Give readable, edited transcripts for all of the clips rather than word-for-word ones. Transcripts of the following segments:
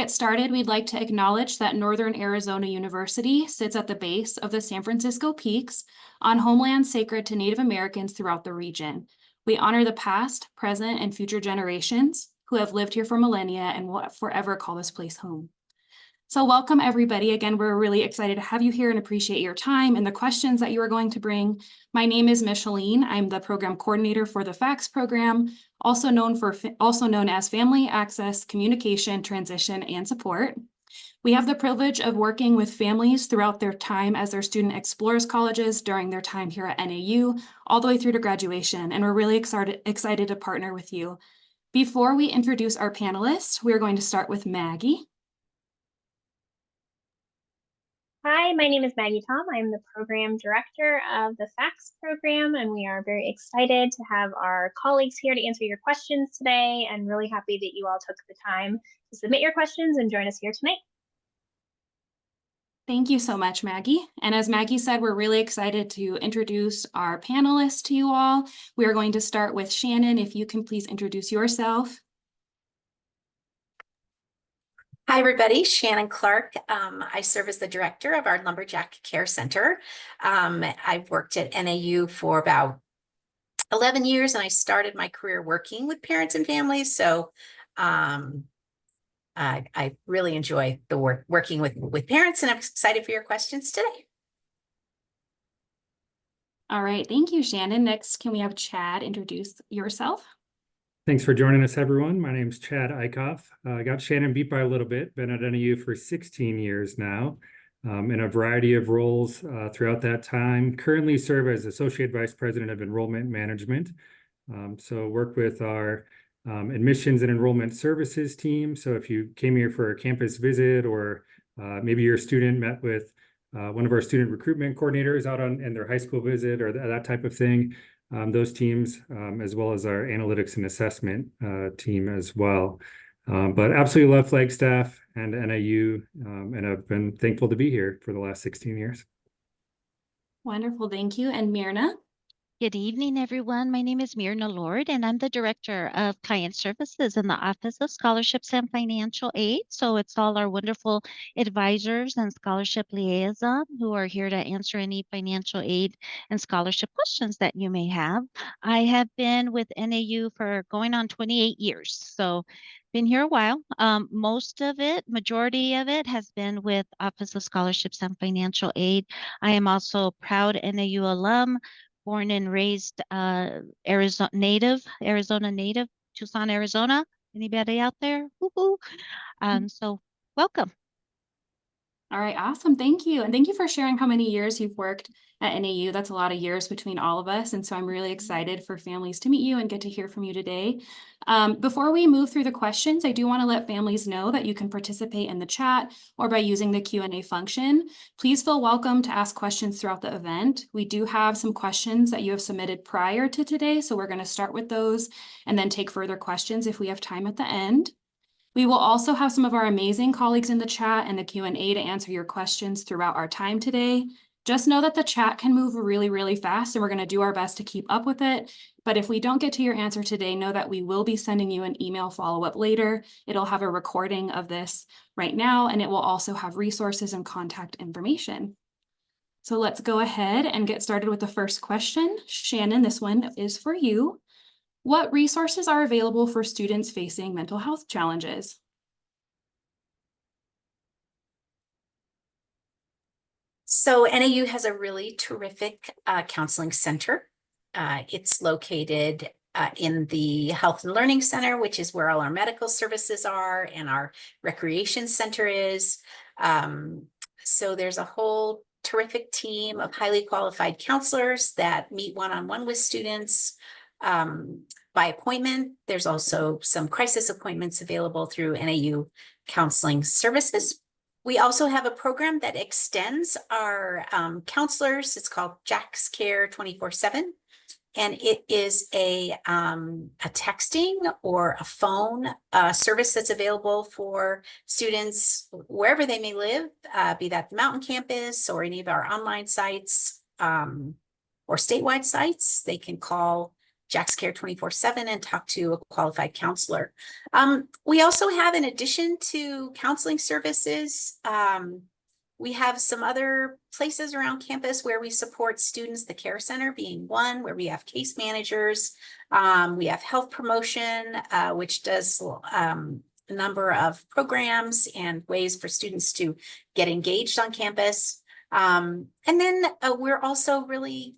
Get started, we'd like to acknowledge that Northern Arizona University sits at the base of the San Francisco Peaks on homeland sacred to Native Americans throughout the region. We honor the past, present, and future generations who have lived here for millennia and will forever call this place home. So welcome everybody. Again, we're really excited to have you here and appreciate your time and the questions that you are going to bring. My name is Micheline. I'm the program coordinator for the FACS program, also known as Family Access, Communication, Transition, and Support. We have the privilege of working with families throughout their time as their student explores colleges during their time here at NAU, all the way through to graduation, and we're really excited to partner with you. Before we introduce our panelists, we're going to start with Maggie. Hi, my name is Maggie Tom. I'm the program director of the FACS program, and we are very excited to have our colleagues here to answer your questions today, and really happy that you all took the time to submit your questions and join us here tonight. Thank you so much, Maggie. And as Maggie said, we're really excited to introduce our panelists to you all. We are going to start with Shannon. If you can please introduce yourself. Hi, everybody. Shannon Clark. I serve as the director of our Lumberjack Care Center. I've worked at NAU for about 11 years, and I started my career working with parents and families. So I really enjoy the working with parents, and I'm excited for your questions today. All right. Thank you, Shannon. Next, can we have Chad introduce yourself? Thanks for joining us, everyone. My name is Chad Eichhoff. I got Shannon beat by a little bit. Been at NAU for 16 years now, in a variety of roles throughout that time. Currently serve as Associate Vice President of Enrollment Management. So work with our admissions and enrollment services team. So if you came here for a campus visit, or maybe your student met with one of our student recruitment coordinators out in their high school visit, or that type of thing, those teams, as well as our analytics and assessment team as well. But absolutely love Flagstaff and NAU, and I've been thankful to be here for the last 16 years. Wonderful. Thank you. And Myrna? Good evening, everyone. My name is Myrna Lord, and I'm the Director of Client Services in the Office of Scholarships and Financial Aid. So it's all our wonderful advisors and scholarship liaison who are here to answer any financial aid and scholarship questions that you may have. I have been with NAU for going on 28 years, so been here a while. Majority of it has been with Office of Scholarships and Financial Aid. I am also a proud NAU alum, born and raised Arizona native, Tucson, Arizona. Anybody out there? Woo-hoo. So welcome. All right, awesome. Thank you. And thank you for sharing how many years you've worked at NAU. That's a lot of years between all of us. And so I'm really excited for families to meet you and get to hear from you today. Before we move through the questions, I do want to let families know that you can participate in the chat or by using the Q&A function. Please feel welcome to ask questions throughout the event. We do have some questions that you have submitted prior to today, so we're going to start with those and then take further questions if we have time at the end. We will also have some of our amazing colleagues in the chat and the Q&A to answer your questions throughout our time today. Just know that the chat can move really, really fast, and we're going to do our best to keep up with it. But if we don't get to your answer today, know that we will be sending you an email follow-up later. It'll have a recording of this right now, and it will also have resources and contact information. So let's go ahead and get started with the first question. Shannon, this one is for you. What resources are available for students facing mental health challenges? So NAU has a really terrific counseling center. It's located in the Health and Learning Center, which is where all our medical services are, and our recreation center is. So there's a whole terrific team of highly qualified counselors that meet one-on-one with students by appointment. There's also some crisis appointments available through NAU Counseling Services. We also have a program that extends our counselors. It's called Jack's Care 24/7. And it is a texting or a phone service that's available for students wherever they may live, be that the Mountain Campus or any of our online sites or statewide sites. They can call Jack's Care 24/7 and talk to a qualified counselor. We also have, in addition to counseling services, we have some other places around campus where we support students, the Care Center being one, where we have case managers. We have health promotion, which does a number of programs and ways for students to get engaged on campus. And then we're also really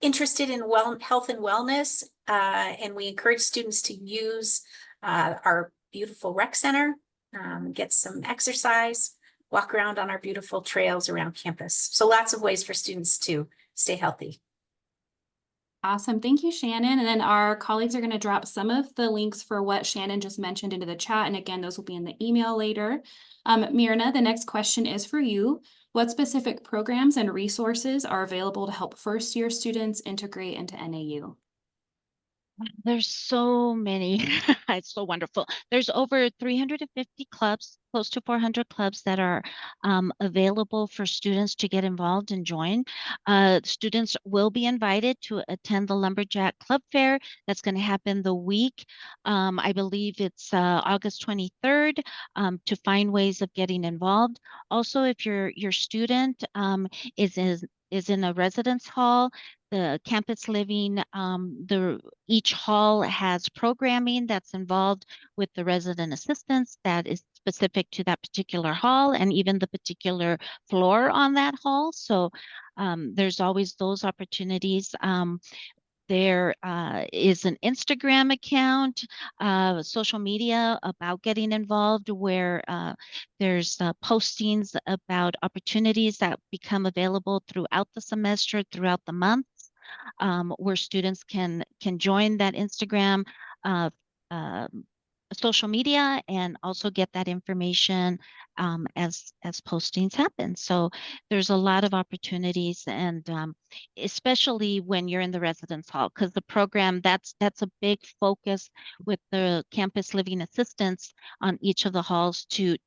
interested in health and wellness, and we encourage students to use our beautiful rec center, get some exercise, walk around on our beautiful trails around campus. So lots of ways for students to stay healthy. Awesome. Thank you, Shannon. And then our colleagues are going to drop some of the links for what Shannon just mentioned into the chat. And again, those will be in the email later. Myrna, the next question is for you. What specific programs and resources are available to help first-year students integrate into NAU? There's so many. It's so wonderful. There's over 350 clubs, close to 400 clubs that are available for students to get involved and join. Students will be invited to attend the Lumberjack Club Fair. That's going to happen the week. I believe it's August 23rd, to find ways of getting involved. Also, if your student is in a residence hall, the campus living, each hall has programming that's involved with the resident assistants that is specific to that particular hall and even the particular floor on that hall. So there's always those opportunities. There is an Instagram account, social media about getting involved, where there's postings about opportunities that become available throughout the semester, throughout the month, where students can join that Instagram social media and also get that information as postings happen. So there's a lot of opportunities, and especially when you're in the residence hall, because the program, that's a big focus with the campus living assistants on each of the halls to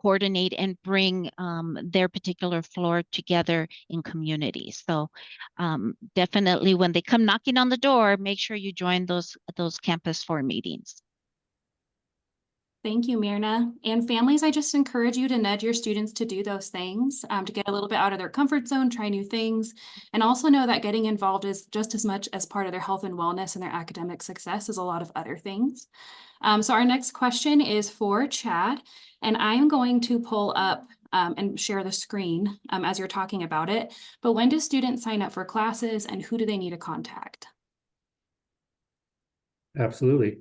coordinate and bring their particular floor together in community. So definitely when they come knocking on the door, make sure you join those campus floor meetings. Thank you, Myrna. And families, I just encourage you to nudge your students to do those things, to get a little bit out of their comfort zone, try new things, and also know that getting involved is just as much as part of their health and wellness and their academic success as a lot of other things. So our next question is for Chad, and I'm going to pull up and share the screen as you're talking about it. But when do students sign up for classes, and who do they need to contact? Absolutely.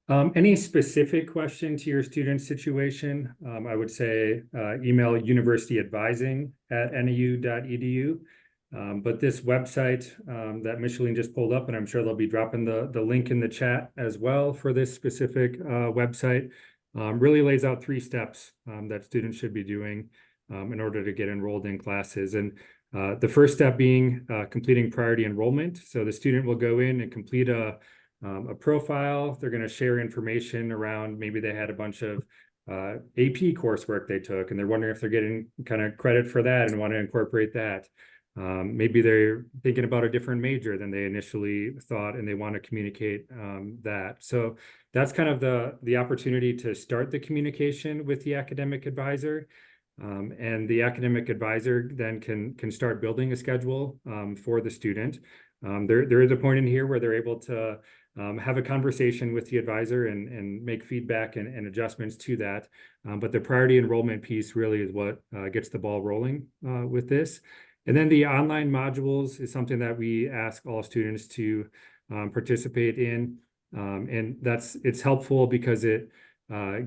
Any specific question to your student situation, I would say email universityadvising@nau.edu. But this website that Micheline just pulled up, and I'm sure they'll be dropping the link in the chat as well for this specific website, really lays out 3 steps that students should be doing in order to get enrolled in classes. And the first step being completing priority enrollment. So the student will go in and complete a profile. They're going to share information around, maybe they had a bunch of AP coursework they took, and they're wondering if they're getting kind of credit for that and want to incorporate that. Maybe they're thinking about a different major than they initially thought, and they want to communicate that. So that's kind of the opportunity to start the communication with the academic advisor. And the academic advisor then can start building a schedule for the student. There is a point in here where they're able to have a conversation with the advisor and make feedback and adjustments to that. But the priority enrollment piece really is what gets the ball rolling with this. And then the online modules is something that we ask all students to participate in. And it's helpful because it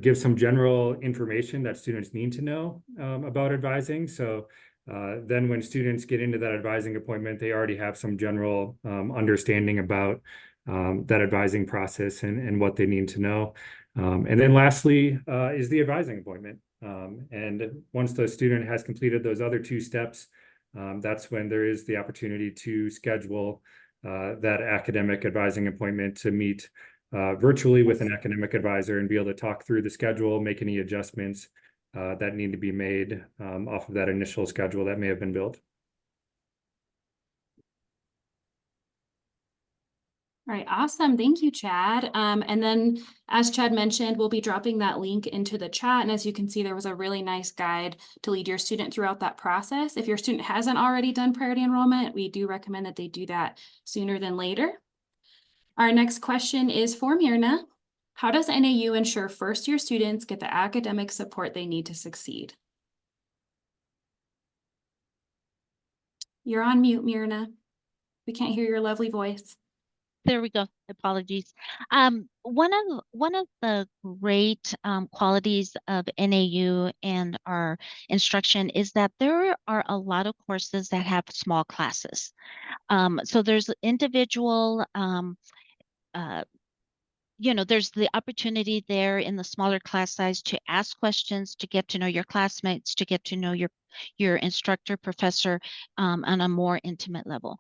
gives some general information that students need to know about advising. So then when students get into that advising appointment, they already have some general understanding about that advising process and what they need to know. And then lastly is the advising appointment. And once the student has completed those other 2 steps, that's when there is the opportunity to schedule that academic advising appointment to meet virtually with an academic advisor and be able to talk through the schedule, make any adjustments that need to be made off of that initial schedule that may have been built. All right, awesome. Thank you, Chad. And then as Chad mentioned, we'll be dropping that link into the chat. And as you can see, there was a really nice guide to lead your student throughout that process. If your student hasn't already done priority enrollment, we do recommend that they do that sooner than later. Our next question is for Myrna. How does NAU ensure first-year students get the academic support they need to succeed? You're on mute, Myrna. We can't hear your lovely voice. There we go. Apologies. One of the great qualities of NAU and our instruction is that there are a lot of courses that have small classes. So there's individual there's the opportunity there in the smaller class size to ask questions, to get to know your classmates, to get to know your instructor, professor on a more intimate level.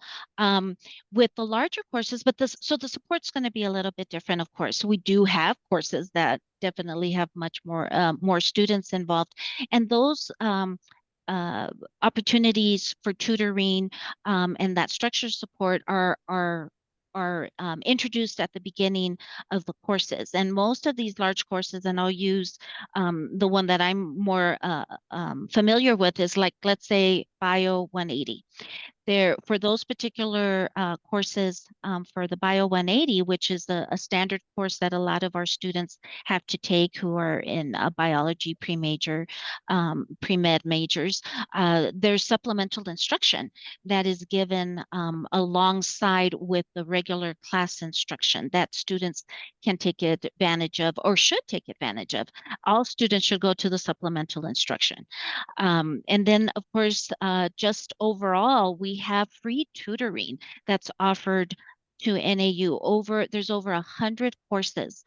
With the larger courses, so the support's going to be a little bit different, of course. We do have courses that definitely have much more students involved, and those opportunities for tutoring and that structured support are introduced at the beginning of the courses. And most of these large courses, and I'll use the one that I'm more familiar with is like, let's say, Bio 180. There, for those particular courses for the Bio 180, which is a standard course that a lot of our students have to take who are in a biology pre-major, pre-med majors, there's supplemental instruction that is given alongside with the regular class instruction that students can take advantage of or should take advantage of. All students should go to the supplemental instruction. And then, of course, just overall, we have free tutoring that's offered to NAU. There's over 100 courses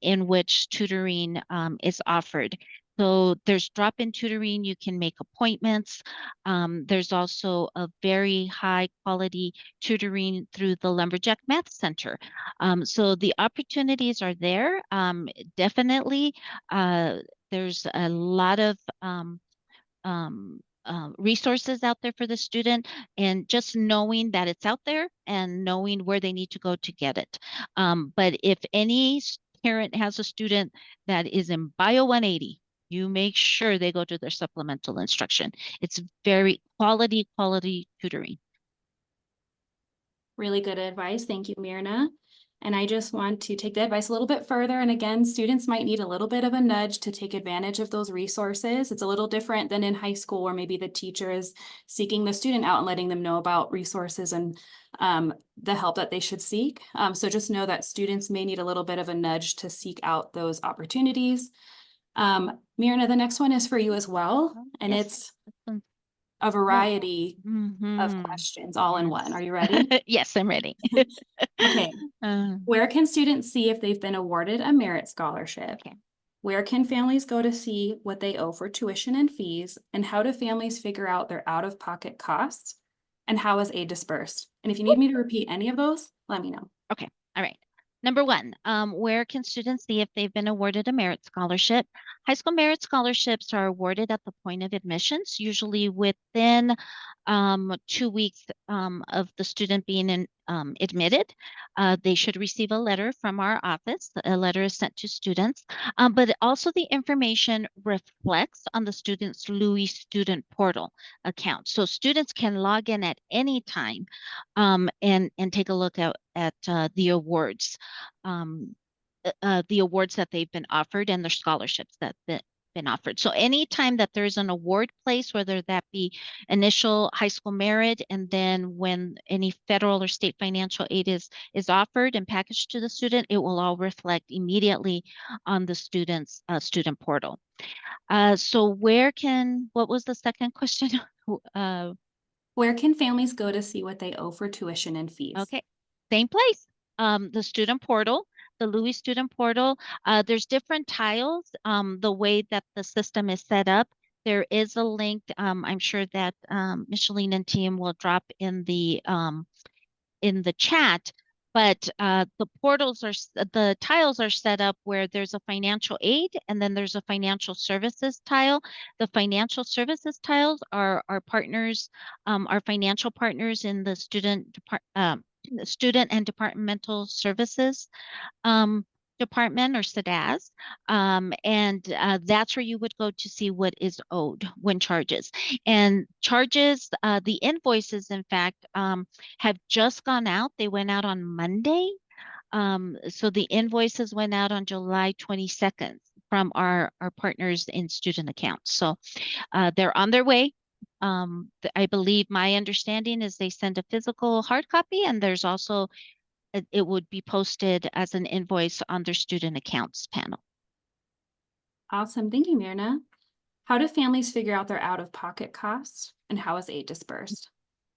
in which tutoring is offered. So there's drop-in tutoring, you can make appointments. There's also a very high quality tutoring through the Lumberjack Math Center. So the opportunities are there. Definitely, there's a lot of resources out there for the student, and just knowing that it's out there and knowing where they need to go to get it. But if any parent has a student that is in Bio 180, you make sure they go to their supplemental instruction. It's very quality tutoring. Really good advice. Thank you, Myrna. And I just want to take the advice a little bit further. And again, students might need a little bit of a nudge to take advantage of those resources. It's a little different than in high school where maybe the teacher is seeking the student out and letting them know about resources and the help that they should seek. So just know that students may need a little bit of a nudge to seek out those opportunities. Myrna, the next one is for you as well. And Yes. it's a variety of questions all in one. Are you ready? Yes, I'm ready. Okay. Where can students see if they've been awarded a merit scholarship? Okay. Where can families go to see what they owe for tuition and fees? And how do families figure out their out-of-pocket costs? And how is aid dispersed? And if you need me to repeat any of those, let me know. Okay. All right. Number one, where can students see if they've been awarded a merit scholarship? High school merit scholarships are awarded at the point of admissions, usually within 2 weeks of the student being admitted. They should receive a letter from our office. A letter is sent to students, but also the information reflects on the student's Louis Student Portal account. So students can log in at any time and take a look at the awards. The awards that they've been offered and their scholarships that been offered. So anytime that there's an award place, whether that be initial high school merit, and then when any federal or state financial aid is offered and packaged to the student, it will all reflect immediately on the student's student portal. So what was the second question? Where can families go to see what they owe for tuition and fees? Okay, same place. The student portal, the Louis Student Portal. There's different tiles. The way that the system is set up, there is a link. I'm sure that Micheline and team will drop in the chat. But the tiles are set up where there's a financial aid and then there's a financial services tile. The financial services tiles are our partners, our financial partners in the student Student and Departmental Services Department, or SEDAS. And that's where you would go to see what is owed when charges. And charges, the invoices, in fact, have just gone out. They went out on Monday. So the invoices went out on July 22nd from our partners in student accounts. So they're on their way. I believe my understanding is they send a physical hard copy, and there's also it would be posted as an invoice on their student accounts panel. Awesome. Thank you, Mirna. How do families figure out their out-of-pocket costs, and how is aid dispersed?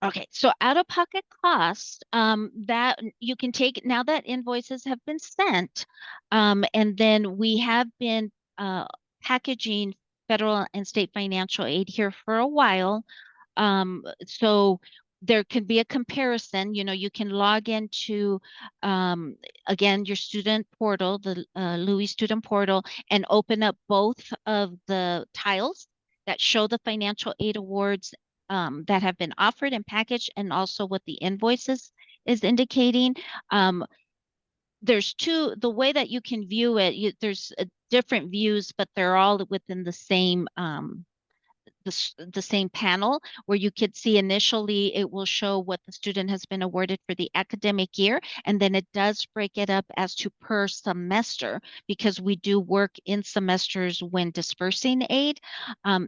Okay, so out-of-pocket costs, that you can take now that invoices have been sent, and then we have been packaging federal and state financial aid here for a while. So there can be a comparison. You know, you can log into again your student portal, the Louis student portal, and open up both of the tiles that show the financial aid awards that have been offered and packaged, and also what the invoices is indicating. There's the way that you can view it, there's different views, but they're all within the same the same panel, where you could see initially it will show what the student has been awarded for the academic year, and then it does break it up as to per semester, because we do work in semesters when dispersing aid.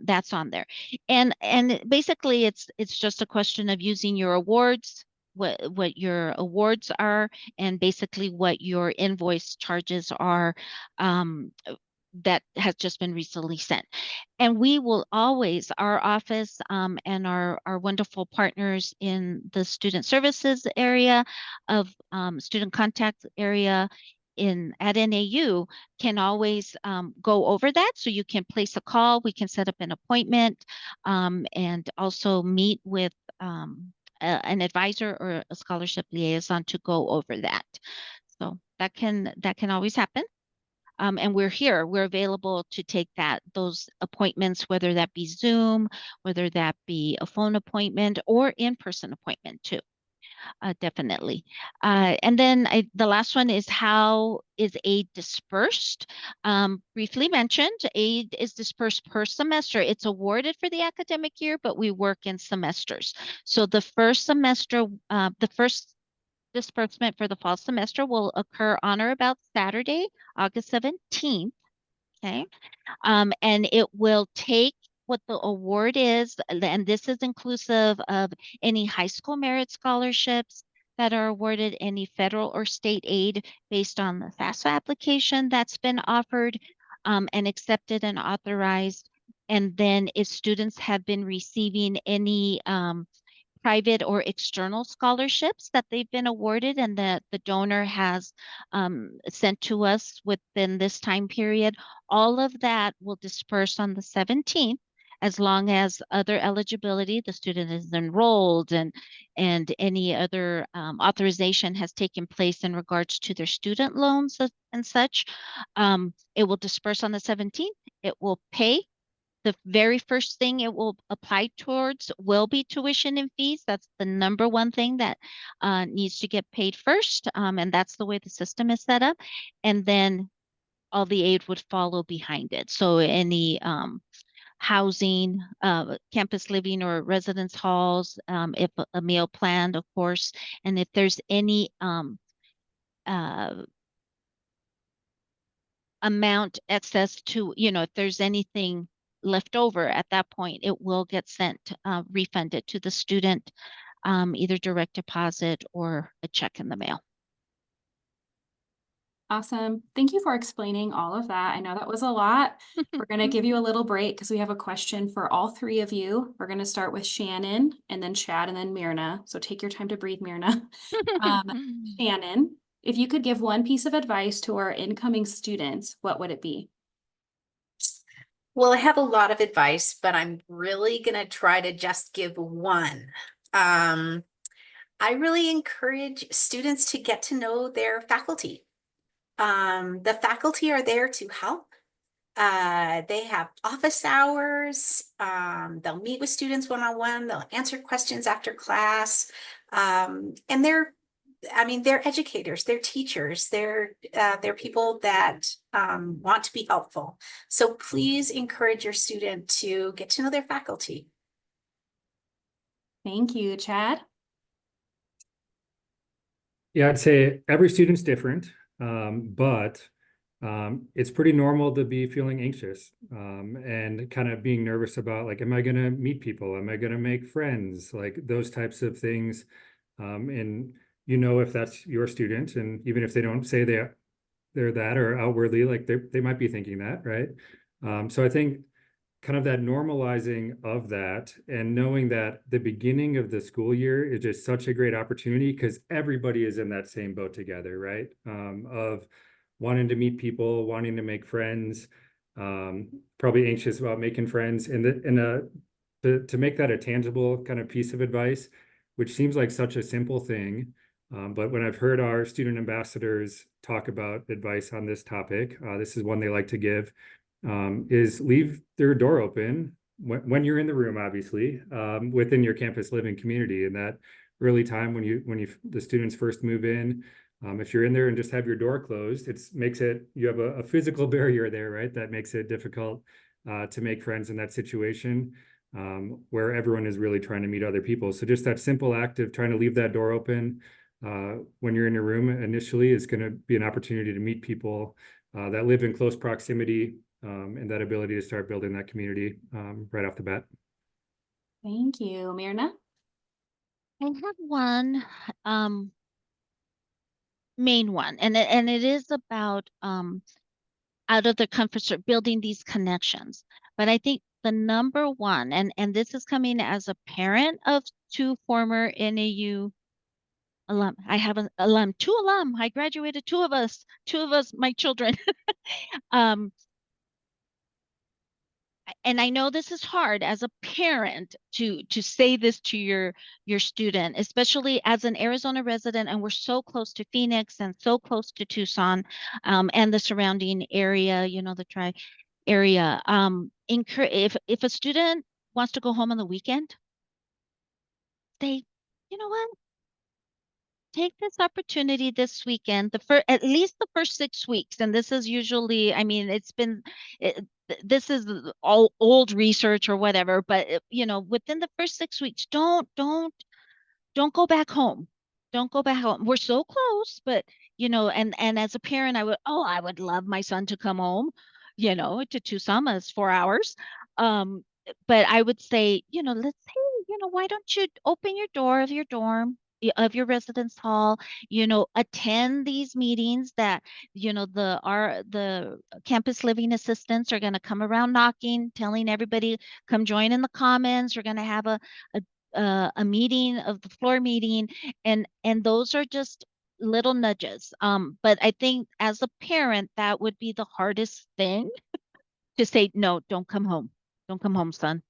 That's on there, and basically it's just a question of using your awards, what your awards are, and basically what your invoice charges are, that has just been recently sent. And we will always, our office and our wonderful partners in the student services area of student contact area at NAU can always go over that. So you can place a call, we can set up an appointment, and also meet with an advisor or a scholarship liaison to go over that. So that can always happen. And we're available to take those appointments, whether that be Zoom, whether that be a phone appointment or in-person appointment too. Definitely. And then the last one is, how is aid dispersed? Briefly mentioned, aid is dispersed per semester. It's awarded for the academic year, but we work in semesters. So the first semester, the first disbursement for the fall semester will occur on or about Saturday, August 17th. Okay. And it will take what the award is, and this is inclusive of any high school merit scholarships that are awarded, any federal or state aid based on the FAFSA application that's been offered and accepted and authorized. And then if students have been receiving any private or external scholarships that they've been awarded and that the donor has sent to us within this time period, all of that will disperse on the 17th, as long as other eligibility, the student is enrolled, and any other authorization has taken place in regards to their student loans and such. It will disperse on the 17th. It will pay. The very first thing it will apply towards will be tuition and fees. That's the number one thing that needs to get paid first. And that's the way the system is set up. And then all the aid would follow behind it. So any housing, campus living or residence halls, if a meal plan, of course, and if there's any amount excess to, if there's anything left over at that point, it will get sent, refunded to the student, either direct deposit or a check in the mail. Awesome. Thank you for explaining all of that. I know that was a lot. We're going to give you a little break because we have a question for all three of you. We're going to start with Shannon, and then Chad, and then Mirna. So take your time to breathe, Mirna. Shannon, if you could give one piece of advice to our incoming students, what would it be? Well, I have a lot of advice, but I'm really going to try to just give one. I really encourage students to get to know their faculty. The faculty are there to help. They have office hours. They'll meet with students one-on-one. They'll answer questions after class. And they're I mean, they're educators, they're teachers, they're people that want to be helpful. So please encourage your student to get to know their faculty. Thank you, Chad. Yeah, I'd say every student's different, but it's pretty normal to be feeling anxious and kind of being nervous about like, am I going to meet people? Am I going to make friends? Like those types of things. And you know, if that's your student, and even if they don't say they're that or outwardly, like they might be thinking that, right? So I think kind of that normalizing of that and knowing that the beginning of the school year is just such a great opportunity because everybody is in that same boat together, right? Of wanting to meet people, wanting to make friends, probably anxious about making friends, to make that a tangible kind of piece of advice, which seems like such a simple thing. But when I've heard our student ambassadors talk about advice on this topic, this is one they like to give, is leave their door open when you're in the room, obviously, within your campus living community. In that early time when the students first move in, if you're in there and just have your door closed, you have a physical barrier there, right? That makes it difficult to make friends in that situation. Where everyone is really trying to meet other people. So just that simple act of trying to leave that door open when you're in your room initially is going to be an opportunity to meet people that live in close proximity, and that ability to start building that community right off the bat. Thank you, Mirna. I have one main one, and it is about out of the comfort zone, building these connections. But I think the number one, and this is coming as a parent of two former NAU alum. I have two alum. I graduated, two of us, my children. um, and I know this is hard as a parent to say this to your student, especially as an Arizona resident, and we're so close to Phoenix and so close to Tucson, and the surrounding area, the tri area. If a student wants to go home on the weekend, they, you know what? Take this opportunity this weekend, at least the first 6 weeks. And this is usually, I mean, this is all old research or whatever, but within the first 6 weeks, don't go back home. Don't go back home. We're so close, but and as a parent, I would love my son to come home, to Tucson. It's 4 hours. But I would say, why don't you open your door of your dorm, of your residence hall, attend these meetings that, the campus living assistants are going to come around knocking, telling everybody, come join in the commons. We're going to have a meeting of the floor meeting, and those are just little nudges. But I think as a parent, that would be the hardest thing to say, no, don't come home. Don't come home, son.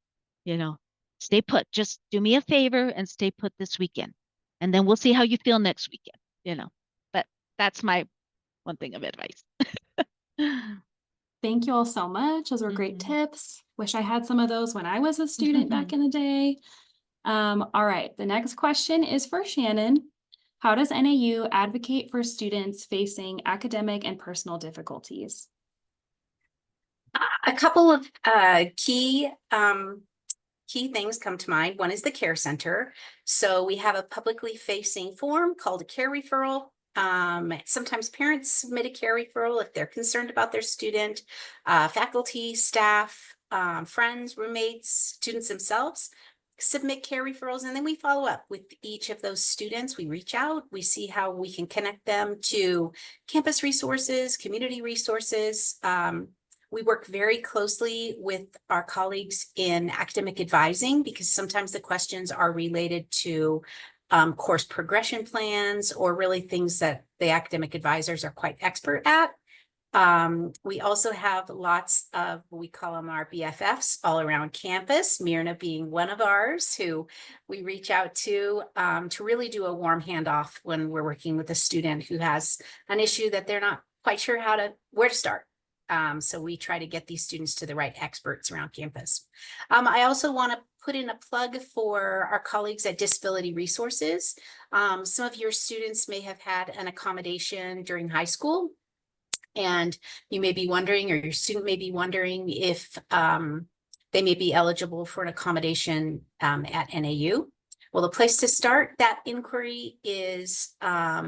Stay put. Just do me a favor and stay put this weekend. And then we'll see how you feel next weekend. But that's my one thing of advice. Thank you all so much. Those were great tips. Wish I had some of those when I was a student back in the day. All right, the next question is for Shannon. How does NAU advocate for students facing academic and personal difficulties? A couple of key things come to mind. One is the care center. So we have a publicly facing form called a care referral. Sometimes parents submit a care referral if they're concerned about their student, faculty, staff, friends, roommates, students themselves submit care referrals, and then we follow up with each of those students. We reach out, we see how we can connect them to campus resources, community resources. We work very closely with our colleagues in academic advising because sometimes the questions are related to course progression plans or really things that the academic advisors are quite expert at. We also have lots of, we call them our BFFs all around campus, Mirna being one of ours, who we reach out to really do a warm handoff when we're working with a student who has an issue that they're not quite sure where to start. So we try to get these students to the right experts around campus. I also want to put in a plug for our colleagues at Disability Resources. Some of your students may have had an accommodation during high school, and you may be wondering, or your student may be wondering if they may be eligible for an accommodation at NAU. Well, the place to start that inquiry is at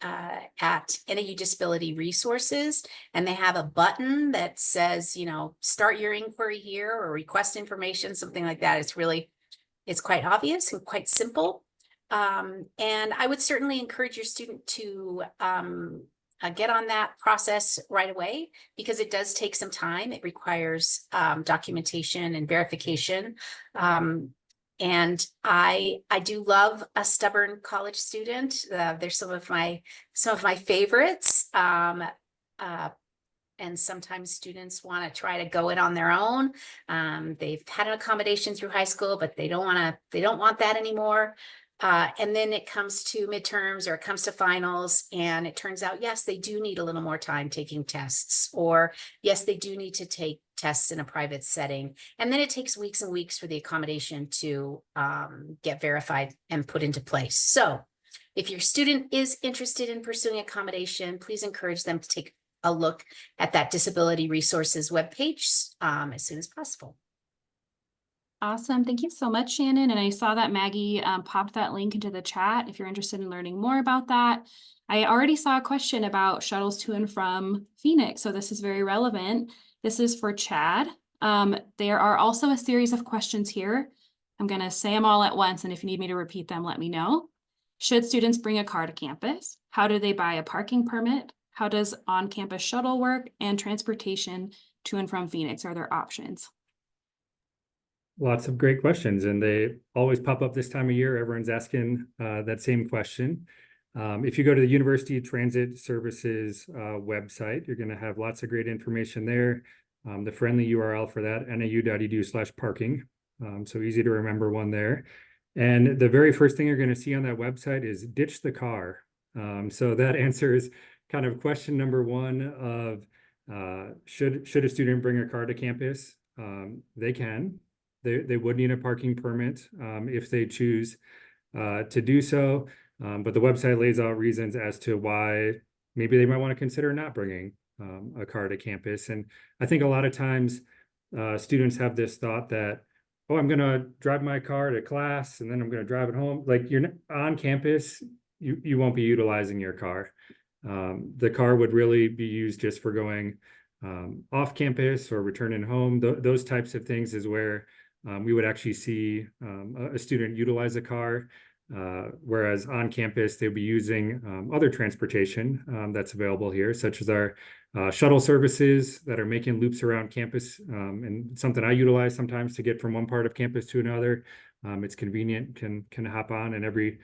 NAU Disability Resources, and they have a button that says, you know, start your inquiry here or request information, something like that. It's quite obvious and quite simple. And I would certainly encourage your student to get on that process right away, because it does take some time. It requires documentation and verification. And I do love a stubborn college student. They're some of my favorites. And sometimes students want to try to go it on their own. They've had an accommodation through high school, but they don't want that anymore. And then it comes to midterms or it comes to finals, and it turns out, yes, they do need a little more time taking tests, or yes, they do need to take tests in a private setting. And then it takes weeks and weeks for the accommodation to get verified and put into place. So if your student is interested in pursuing accommodation, please encourage them to take a look at that Disability Resources webpage as soon as possible. Awesome. Thank you so much, Shannon. And I saw that Maggie popped that link into the chat if you're interested in learning more about that. I already saw a question about shuttles to and from Phoenix, so this is very relevant. This is for Chad. There are also a series of questions here. I'm going to say them all at once, and if you need me to repeat them, let me know. Should students bring a car to campus? How do they buy a parking permit? How does on-campus shuttle work? And transportation to and from Phoenix, are there options? Lots of great questions, and they always pop up this time of year. Everyone's asking that same question. If you go to the University Transit Services website, you're going to have lots of great information there. The friendly URL for that, nau.edu/parking. So easy to remember one there. And the very first thing you're going to see on that website is ditch the car. So that answers kind of question number one of should a student bring a car to campus? They can. They would need a parking permit if they choose to do so. But the website lays out reasons as to why maybe they might want to consider not bringing a car to campus. And I think a lot of times students have this thought that, oh, I'm going to drive my car to class and then I'm going to drive it home. Like, you're on campus, you won't be utilizing your car. The car would really be used just for going off campus or returning home. Those types of things is where we would actually see a student utilize a car, whereas on campus, they'll be using other transportation that's available here, such as our shuttle services that are making loops around campus, and something I utilize sometimes to get from one part of campus to another. It's convenient, can hop on, and every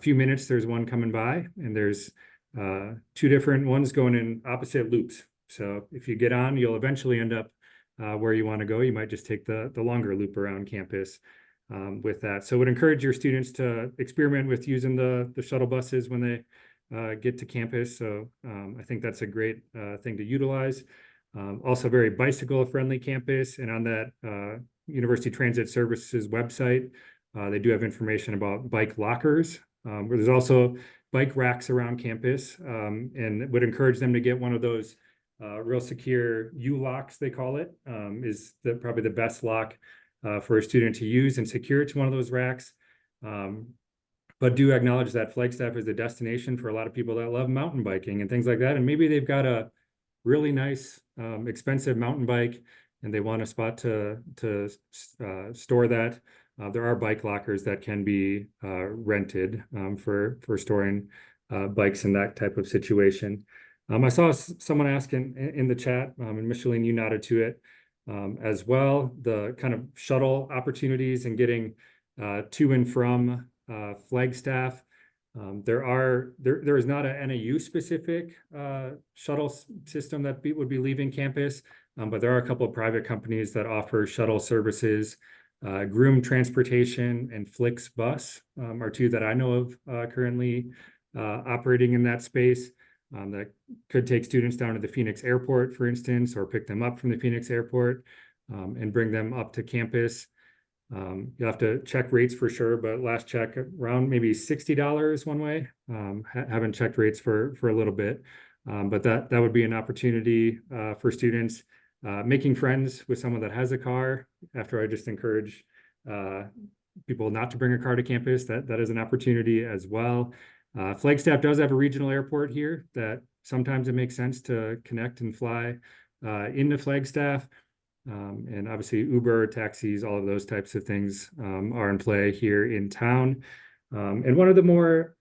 few minutes there's one coming by, and there's two different ones going in opposite loops. So if you get on, you'll eventually end up where you want to go. You might just take the longer loop around campus with that. So I would encourage your students to experiment with using the shuttle buses when they get to campus. So I think that's a great thing to utilize. Also very bicycle friendly campus. And on that University Transit Services website, they do have information about bike lockers, where there's also bike racks around campus, and would encourage them to get one of those real secure U-locks, they call it, is probably the best lock for a student to use and secure it to one of those racks. But do acknowledge that Flagstaff is a destination for a lot of people that love mountain biking and things like that. And maybe they've got a really nice, expensive mountain bike and they want a spot to store that. There are bike lockers that can be rented for storing bikes in that type of situation. I saw someone asking in the chat, and Micheline, you nodded to it as well, the kind of shuttle opportunities and getting to and from Flagstaff. There is not a NAU specific shuttle system that would be leaving campus, but there are a couple of private companies that offer shuttle services. Groom Transportation and Flix Bus are two that I know of currently operating in that space. that could take students down to the Phoenix airport, for instance, or pick them up from the Phoenix airport and bring them up to campus. You'll have to check rates for sure, but last check around maybe $60 one way. Haven't checked rates for a little bit, but that would be an opportunity for students making friends with someone that has a car. After I just encourage people not to bring a car to campus, that is an opportunity as well. Flagstaff does have a regional airport here that sometimes it makes sense to connect and fly into Flagstaff. And obviously Uber, taxis, all of those types of things are in play here in town. And one of the more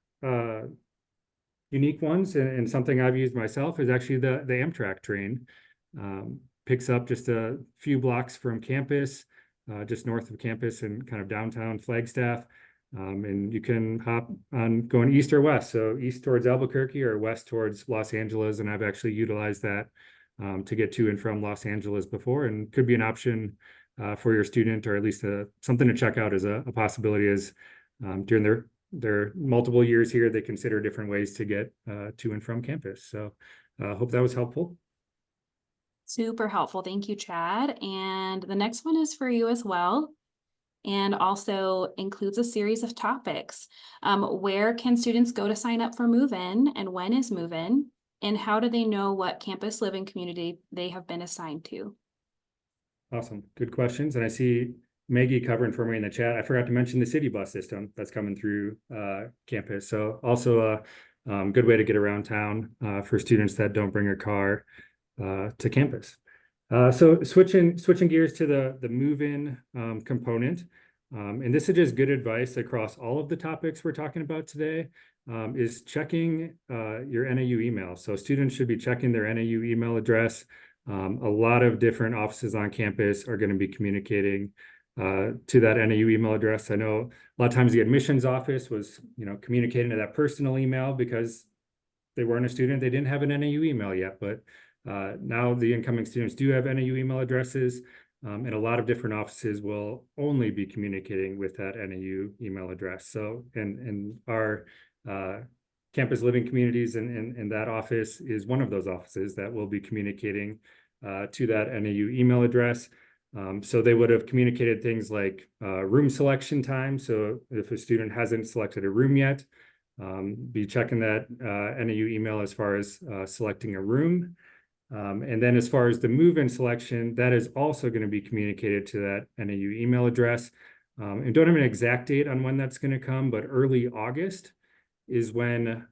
unique ones, and something I've used myself, is actually the Amtrak train. Picks up just a few blocks from campus, just north of campus and kind of downtown Flagstaff. And you can hop on going east or west, so east towards Albuquerque or west towards Los Angeles. And I've actually utilized that to get to and from Los Angeles before, and could be an option for your student, or at least something to check out as a possibility as during their multiple years here, they consider different ways to get to and from campus. So hope that was helpful. Super helpful. Thank you, Chad. And the next one is for you as well, and also includes a series of topics. Where can students go to sign up for move-in, and when is move-in? And how do they know what campus living community they have been assigned to? Awesome. Good questions. And I see Maggie covering for me in the chat. I forgot to mention the city bus system that's coming through campus. So also a good way to get around town for students that don't bring a car to campus. So switching gears to the move-in component. And this is just good advice across all of the topics we're talking about today, is checking your NAU email. So students should be checking their NAU email address. A lot of different offices on campus are going to be communicating to that NAU email address. I know a lot of times the admissions office was, communicating to that personal email because they weren't a student. They didn't have an NAU email yet, but now the incoming students do have NAU email addresses. And a lot of different offices will only be communicating with that NAU email address. So, and our campus living communities and that office is one of those offices that will be communicating to that NAU email address. So they would have communicated things like room selection time. So if a student hasn't selected a room yet, be checking that NAU email as far as selecting a room. And then as far as the move-in selection, that is also going to be communicated to that NAU email address. And don't have an exact date on when that's going to come, but early August is when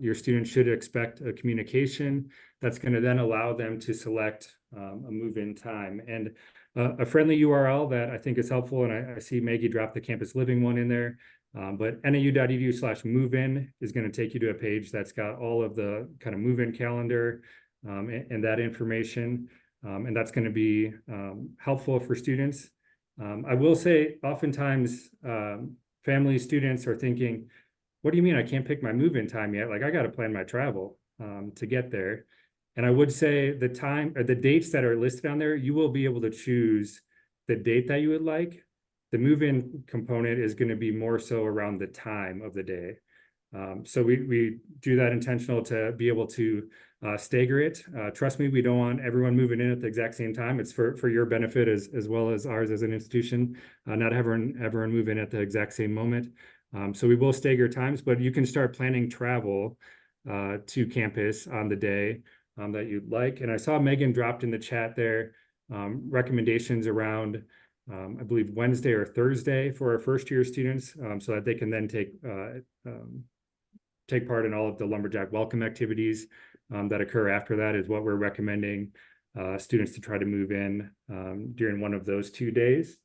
your students should expect a communication that's going to then allow them to select a move-in time. And a friendly URL that I think is helpful, and I see Maggie drop the campus living one in there, but nau.edu/move-in is going to take you to a page that's got all of the kind of move-in calendar and that information, and that's going to be helpful for students. I will say oftentimes family students are thinking, what do you mean I can't pick my move-in time yet? Like I got to plan my travel to get there. And I would say the time or the dates that are listed on there, you will be able to choose the date that you would like. The move-in component is going to be more so around the time of the day. So we do that intentional to be able to stagger it. Trust me, we don't want everyone moving in at the exact same time. It's for your benefit as well as ours as an institution, not everyone move in at the exact same moment. So we will stagger times, but you can start planning travel to campus on the day that you'd like. And I saw Megan dropped in the chat there recommendations around I believe Wednesday or Thursday for our first year students, so that they can then take part in all of the Lumberjack welcome activities that occur after that, is what we're recommending students to try to move in during one of those 2 days.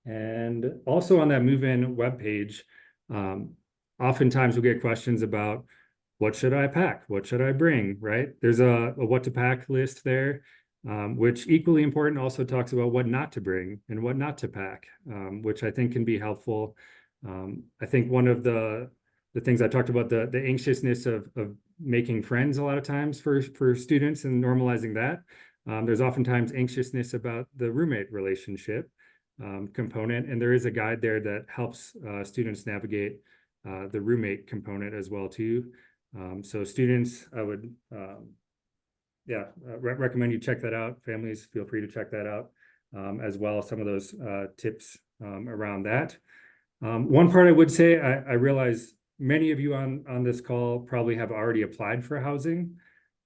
And also on that move-in webpage, oftentimes we get questions about what should I pack? What should I bring, right? There's a what to pack list there, which equally important also talks about what not to bring and what not to pack, which I think can be helpful. I think one of the things I talked about, the anxiousness of making friends a lot of times for students and normalizing that. There's oftentimes anxiousness about the roommate relationship component, and there is a guide there that helps students navigate the roommate component as well too. So students, I would recommend you check that out. Families, feel free to check that out, as well as some of those tips around that. One part I would say, I realize many of you on this call probably have already applied for housing.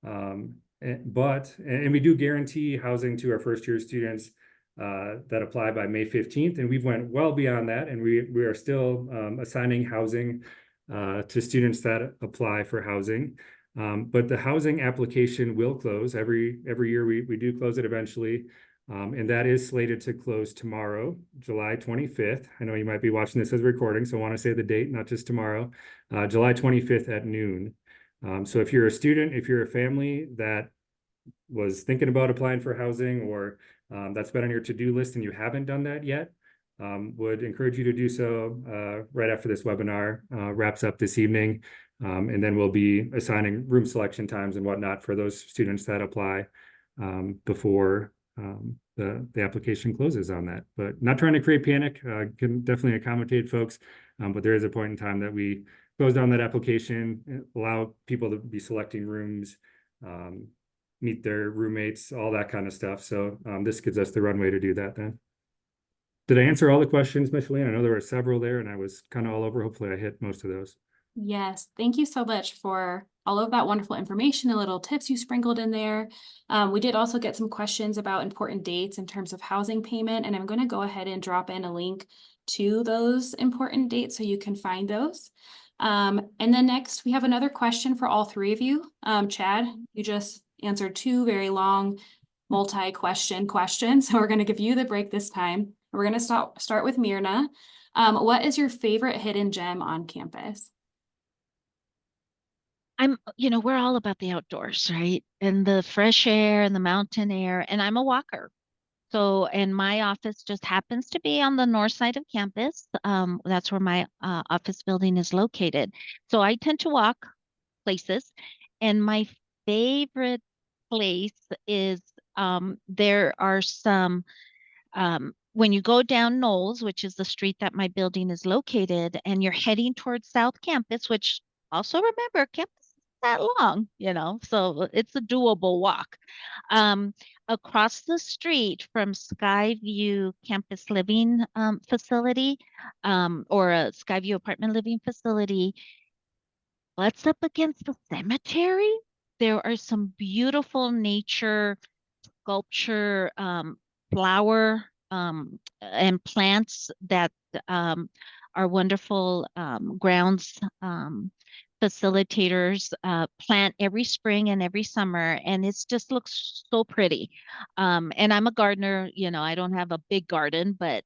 But we do guarantee housing to our first year students that apply by May 15th, and we've went well beyond that, and we are still assigning housing to students that apply for housing. But the housing application will close every year. We do close it eventually, and that is slated to close tomorrow, July 25th. I know you might be watching this as a recording, so I want to say the date, not just tomorrow, July 25th at noon. So if you're a student, if you're a family that was thinking about applying for housing, or that's been on your to-do list and you haven't done that yet, would encourage you to do so right after this webinar wraps up this evening. And then we'll be assigning room selection times and whatnot for those students that apply before the application closes on that. But not trying to create panic, can definitely accommodate folks, but there is a point in time that we close down that application, allow people to be selecting rooms, meet their roommates, all that kind of stuff. So this gives us the runway to do that then. Did I answer all the questions, Micheline? I know there were several there and I was kind of all over. Hopefully I hit most of those. Yes, thank you so much for all of that wonderful information and little tips you sprinkled in there. We did also get some questions about important dates in terms of housing payment, and I'm going to go ahead and drop in a link to those important dates so you can find those. And then next, we have another question for all three of you. Chad, you just answered two very long multi-question questions, so we're going to give you the break this time. We're going to start with Myrna. What is your favorite hidden gem on campus? We're all about the outdoors, right? And the fresh air and the mountain air. And I'm a walker. So, and my office just happens to be on the north side of campus. That's where my office building is located. So I tend to walk places. And my favorite place is there are some, when you go down Knowles, which is the street that my building is located, and you're heading towards South Campus, which also remember, campus is that long, so it's a doable walk. Across the street from Skyview Campus Living Facility, or a Skyview Apartment Living Facility, what's up against the cemetery? There are some beautiful nature sculpture, flower, and plants that are wonderful grounds facilitators plant every spring and every summer, and it just looks so pretty. And I'm a gardener, I don't have a big garden, but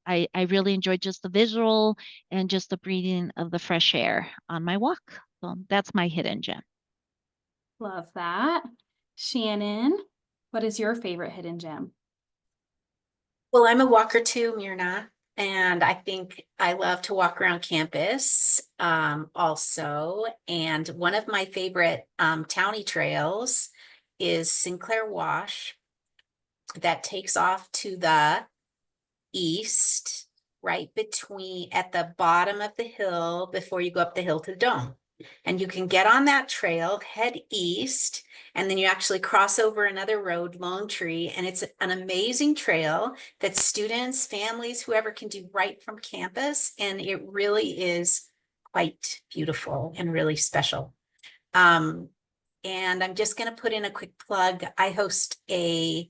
I really enjoy just the visual and just the breathing of the fresh air on my walk. So that's my hidden gem. Love that. Shannon, what is your favorite hidden gem? Well, I'm a walker too, Myrna, and I think I love to walk around campus also. And one of my favorite townie trails is Sinclair Wash that takes off to the east, right at the bottom of the hill before you go up the hill to the dome. And you can get on that trail, head east, and then you actually cross over another road, Lone Tree, and it's an amazing trail that students, families, whoever can do right from campus, and it really is quite beautiful and really special. And I'm just going to put in a quick plug. I host a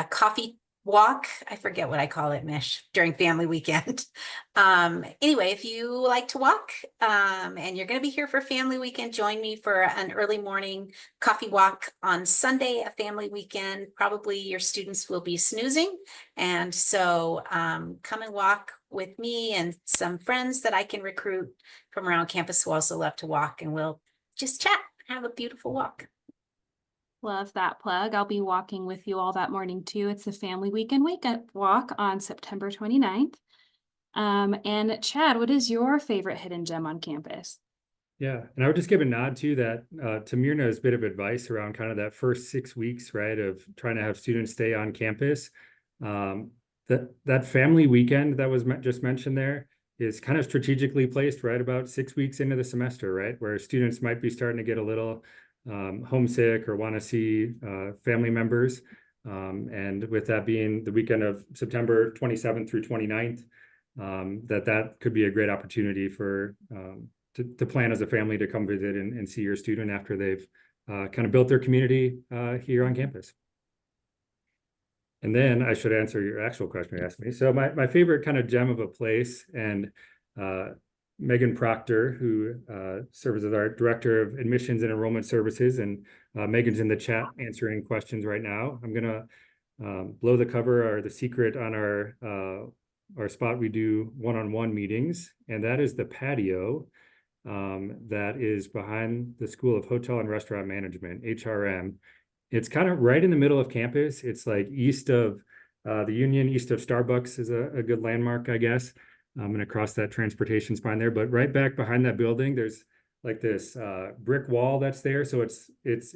coffee walk. I forget what I call it, Mish, during family weekend. Anyway, if you like to walk and you're going to be here for family weekend, join me for an early morning coffee walk on Sunday, a family weekend. Probably your students will be snoozing. And so come and walk with me and some friends that I can recruit from around campus who also love to walk, and we'll just chat, have a beautiful walk. Love that plug. I'll be walking with you all that morning too. It's the family weekend wake-up walk on September 29th. And Chad, what is your favorite hidden gem on campus? Yeah, and I would just give a nod to that, to Myrna's bit of advice around kind of that first 6 weeks, right, of trying to have students stay on campus. That family weekend that was just mentioned there, is kind of strategically placed right about 6 weeks into the semester, right? Where students might be starting to get a little homesick or want to see family members. And with that being the weekend of September 27th through 29th, that could be a great opportunity for to plan as a family to come visit and see your student after they've kind of built their community here on campus. And then I should answer your actual question you asked me. So my favorite kind of gem of a place, and Megan Proctor, who serves as our Director of Admissions and Enrollment Services, and Megan's in the chat answering questions right now. I'm gonna blow the cover or the secret on our spot we do one-on-one meetings, and that is the patio that is behind the School of Hotel and Restaurant Management, HRM. It's kind of right in the middle of campus. It's like east of the Union, east of Starbucks is a good landmark, I guess. And across that transportation spine there. But right back behind that building, there's like this brick wall that's there. So it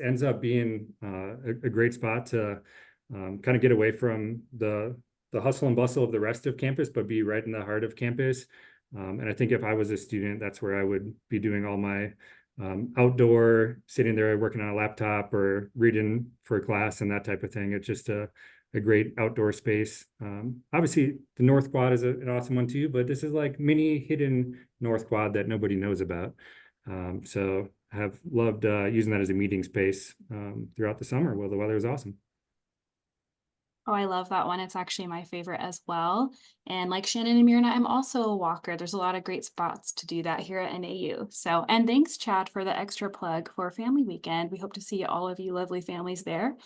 ends up being a great spot to kind of get away from the hustle and bustle of the rest of campus, but be right in the heart of campus. And I think if I was a student, that's where I would be doing all my outdoor, sitting there working on a laptop or reading for a class and that type of thing. It's just a great outdoor space. Obviously, the North Quad is an awesome one too, but this is like mini hidden North Quad that nobody knows about. So I have loved using that as a meeting space throughout the summer while the weather is awesome. Oh, I love that one. It's actually my favorite as well. And like Shannon and Mirna, I'm also a walker. There's a lot of great spots to do that here at NAU. So, and thanks, Chad, for the extra plug for Family Weekend. We hope to see all of you lovely families there.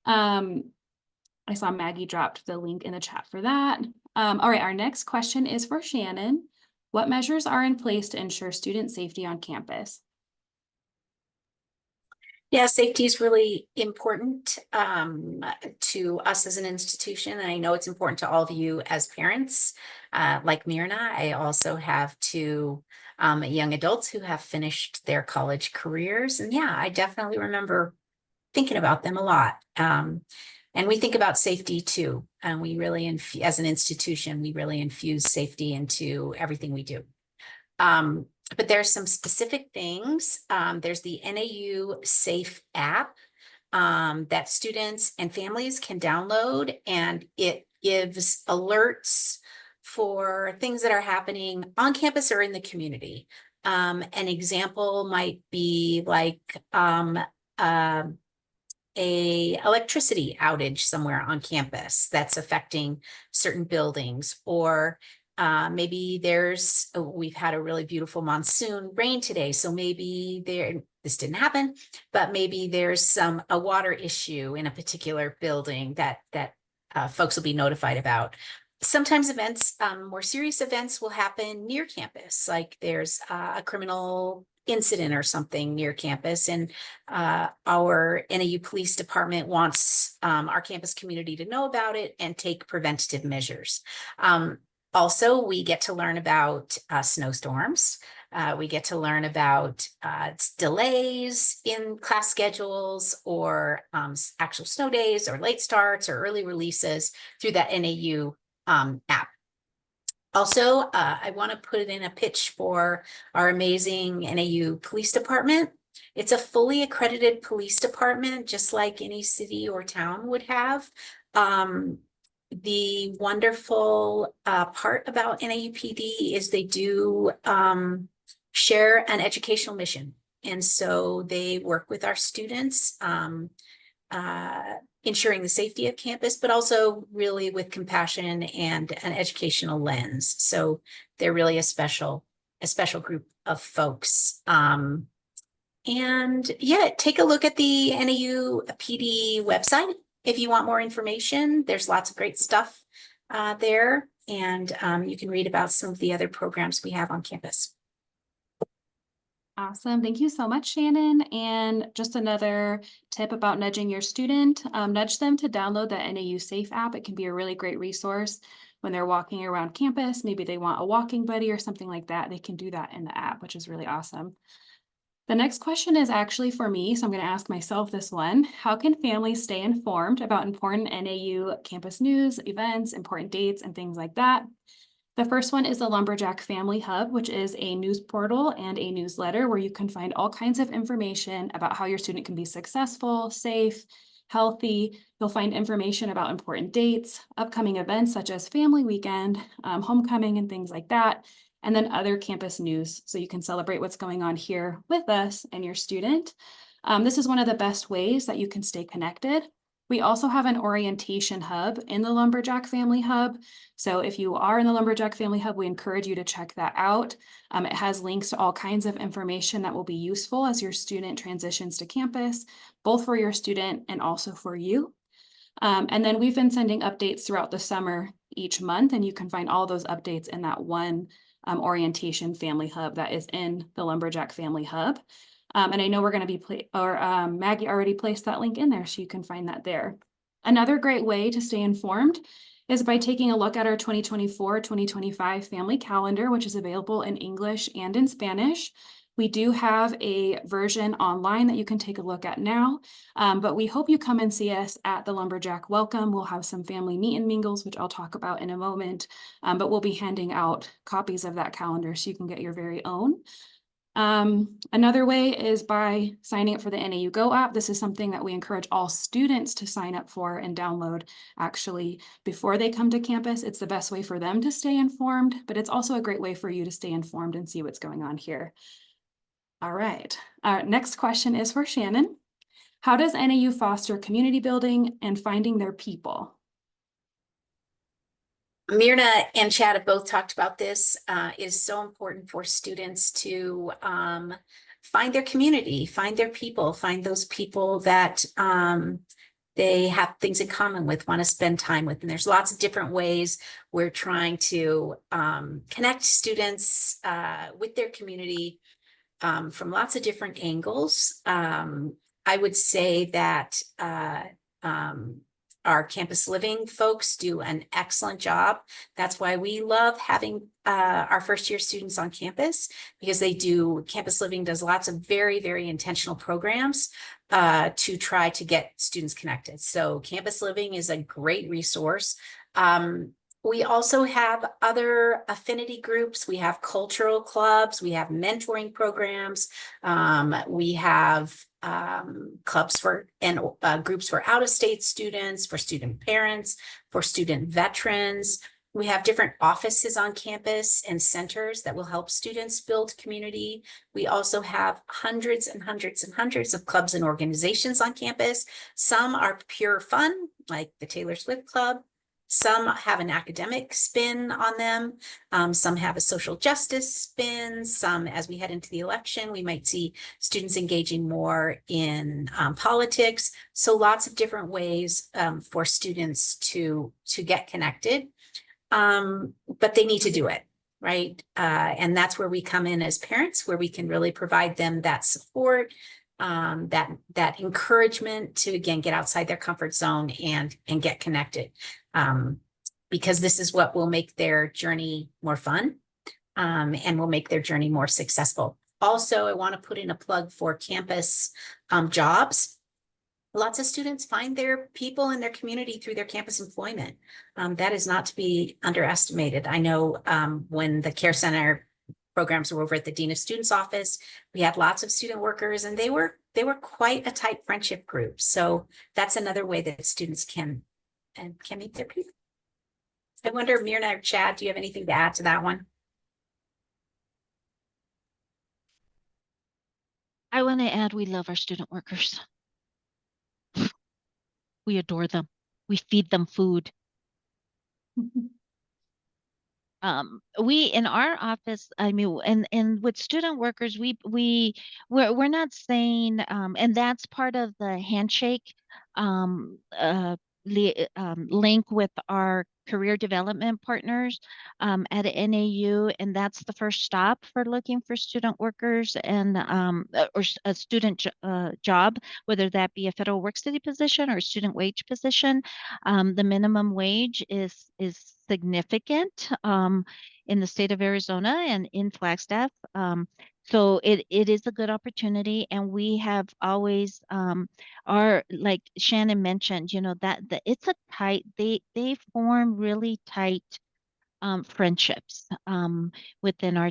I saw Maggie dropped the link in the chat for that. All right, our next question is for Shannon. What measures are in place to ensure student safety on campus? Yeah, safety is really important to us as an institution. And I know it's important to all of you as parents. Like Mirna, I also have two young adults who have finished their college careers. And yeah, I definitely remember thinking about them a lot. And we think about safety too. And we really, as an institution, we really infuse safety into everything we do. But there's some specific things. There's the NAU Safe app that students and families can download, and it gives alerts for things that are happening on campus or in the community. An example might be like a electricity outage somewhere on campus that's affecting certain buildings, or maybe we've had a really beautiful monsoon rain today. So maybe this didn't happen, but maybe there's a water issue in a particular building that folks will be notified about. Sometimes more serious events will happen near campus, like there's a criminal incident or something near campus, and our NAU Police Department wants our campus community to know about it and take preventative measures. Also, we get to learn about snowstorms. We get to learn about delays in class schedules, or actual snow days, or late starts, or early releases through that NAU app. Also, I want to put in a pitch for our amazing NAU Police Department. It's a fully accredited police department, just like any city or town would have. The wonderful part about NAUPD is they do share an educational mission. And so they work with our students, ensuring the safety of campus, but also really with compassion and an educational lens. So they're really a special group of folks. And yeah, take a look at the NAU PD website if you want more information. There's lots of great stuff there, and you can read about some of the other programs we have on campus. Awesome. Thank you so much, Shannon. And just another tip about nudging your student, nudge them to download the NAU Safe app. It can be a really great resource when they're walking around campus. Maybe they want a walking buddy or something like that. They can do that in the app, which is really awesome. The next question is actually for me, so I'm going to ask myself this one. How can families stay informed about important NAU campus news, events, important dates, and things like that? The first one is the Lumberjack Family Hub, which is a news portal and a newsletter where you can find all kinds of information about how your student can be successful, safe, healthy. You'll find information about important dates, upcoming events such as family weekend, homecoming, and things like that, and then other campus news. So you can celebrate what's going on here with us and your student. This is one of the best ways that you can stay connected. We also have an orientation hub in the Lumberjack Family Hub. So if you are in the Lumberjack Family Hub, we encourage you to check that out. It has links to all kinds of information that will be useful as your student transitions to campus, both for your student and also for you. And then we've been sending updates throughout the summer each month, and you can find all those updates in that one orientation family hub that is in the Lumberjack Family Hub. And I know we're going to be Maggie already placed that link in there, so you can find that there. Another great way to stay informed is by taking a look at our 2024-2025 family calendar, which is available in English and in Spanish. We do have a version online that you can take a look at now, but we hope you come and see us at the Lumberjack Welcome. We'll have some family meet and mingles, which I'll talk about in a moment, but we'll be handing out copies of that calendar so you can get your very own. Another way is by signing up for the NAU Go app. This is something that we encourage all students to sign up for and download actually before they come to campus. It's the best way for them to stay informed, but it's also a great way for you to stay informed and see what's going on here. All right, our next question is for Shannon. How does NAU foster community building and finding their people? Myrna and Chad have both talked about this. It is so important for students to find their community, find their people, find those people that they have things in common with, want to spend time with. And there's lots of different ways we're trying to connect students with their community from lots of different angles. I would say that our campus living folks do an excellent job. That's why we love having our first year students on campus, because campus living does lots of very, very intentional programs to try to get students connected. So campus living is a great resource. We also have other affinity groups. We have cultural clubs. We have mentoring programs. We have clubs and groups for out-of-state students, for student parents, for student veterans. We have different offices on campus and centers that will help students build community. We also have hundreds and hundreds and hundreds of clubs and organizations on campus. Some are pure fun, like the Taylor Swift Club. Some have an academic spin on them. Some have a social justice spin. Some, as we head into the election, we might see students engaging more in politics. So lots of different ways for students to get connected, but they need to do it, right? And that's where we come in as parents, where we can really provide them that support, that encouragement to, again, get outside their comfort zone and get connected, because this is what will make their journey more fun, and will make their journey more successful. Also, I want to put in a plug for campus jobs. Lots of students find their people in their community through their campus employment. That is not to be underestimated. I know when the Care Center programs were over at the Dean of Students office, we had lots of student workers, and they were quite a tight friendship group. So that's another way that students can meet their people. I wonder, Myrna or Chad, do you have anything to add to that one? I want to add, we love our student workers. We adore them. We feed them food. We in our office, I mean, and with student workers, we're not saying, and that's part of the handshake link with our career development partners at NAU, and that's the first stop for looking for student workers and or a student job, whether that be a federal work study position or a student wage position. The minimum wage is significant in the state of Arizona and in Flagstaff. So it is a good opportunity, and we have always are, like Shannon mentioned, that it's a tight, they form really tight friendships within our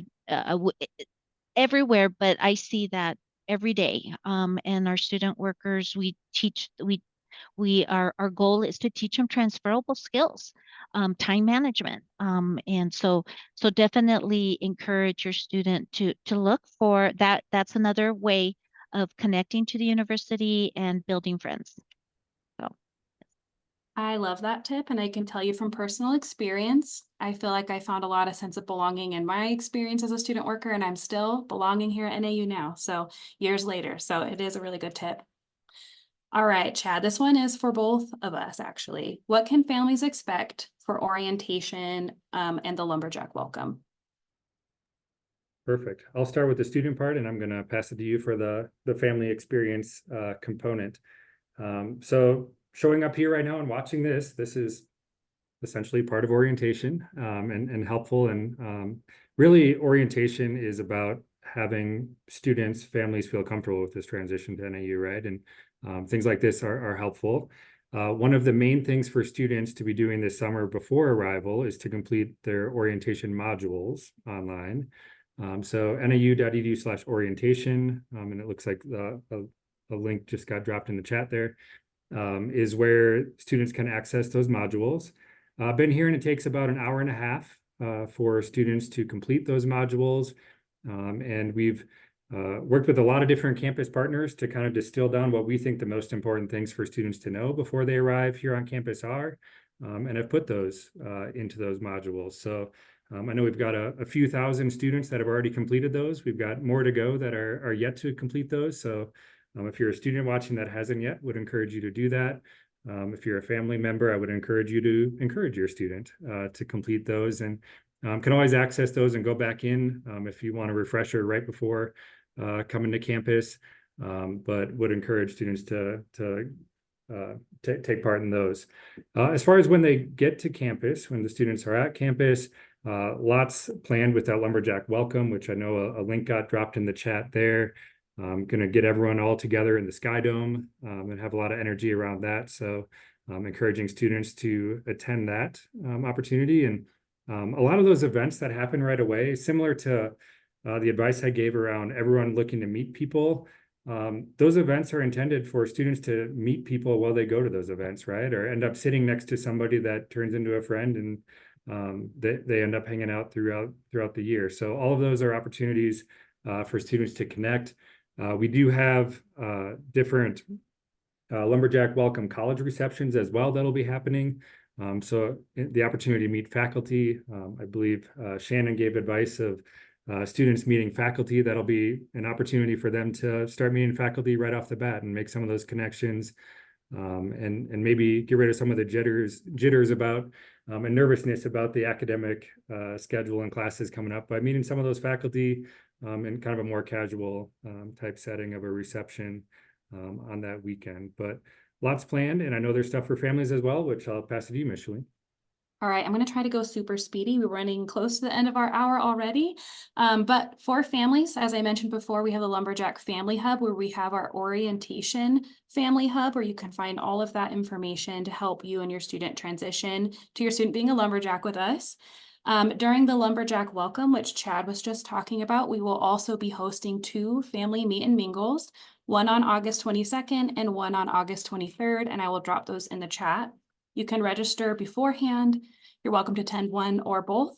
everywhere, but I see that every day. And our student workers, our goal is to teach them transferable skills, time management. And so definitely encourage your student to look for that. That's another way of connecting to the university and building friends. So I love that tip, and I can tell you from personal experience, I feel like I found a lot of sense of belonging in my experience as a student worker, and I'm still belonging here at NAU now, so years later. So it is a really good tip. All right, Chad, this one is for both of us, actually. What can families expect for orientation and the Lumberjack welcome? Perfect. I'll start with the student part, and I'm going to pass it to you for the family experience component. So showing up here right now and watching this is essentially part of orientation and helpful. And really, orientation is about having students, families feel comfortable with this transition to NAU, right? And things like this are helpful. One of the main things for students to be doing this summer before arrival is to complete their orientation modules online. So nau.edu/orientation, and it looks like a link just got dropped in the chat there, is where students can access those modules. I've been here, and it takes about an hour and a half for students to complete those modules. And we've worked with a lot of different campus partners to kind of distill down what we think the most important things for students to know before they arrive here on campus are, and have put those into those modules. So I know we've got a few thousand students that have already completed those. We've got more to go that are yet to complete those. So if you're a student watching that hasn't yet, would encourage you to do that. If you're a family member, I would encourage you to encourage your student to complete those, and can always access those and go back in if you want a refresher right before coming to campus, but would encourage students to take part in those. As far as when they get to campus, when the students are at campus, lots planned with that Lumberjack welcome, which I know a link got dropped in the chat there. I'm going to get everyone all together in the Sky Dome and have a lot of energy around that. So encouraging students to attend that opportunity. And a lot of those events that happen right away, similar to the advice I gave around everyone looking to meet people, those events are intended for students to meet people while they go to those events, right? Or end up sitting next to somebody that turns into a friend, and they end up hanging out throughout the year. So all of those are opportunities for students to connect. We do have different Lumberjack Welcome College receptions as well that'll be happening. So the opportunity to meet faculty, I believe Shannon gave advice of students meeting faculty. That'll be an opportunity for them to start meeting faculty right off the bat and make some of those connections, and maybe get rid of some of the jitters about and nervousness about the academic schedule and classes coming up by meeting some of those faculty in kind of a more casual type setting of a reception on that weekend. But lots planned, and I know there's stuff for families as well, which I'll pass it to you, Ms. Shalene. All right, I'm going to try to go super speedy. We're running close to the end of our hour already. But for families, as I mentioned before, we have the Lumberjack Family Hub, where we have our orientation family hub, where you can find all of that information to help you and your student transition to your student being a lumberjack with us. During the Lumberjack Welcome, which Chad was just talking about, we will also be hosting 2 family meet and mingles, one on August 22nd and one on August 23rd, and I will drop those in the chat. You can register beforehand. You're welcome to attend one or both.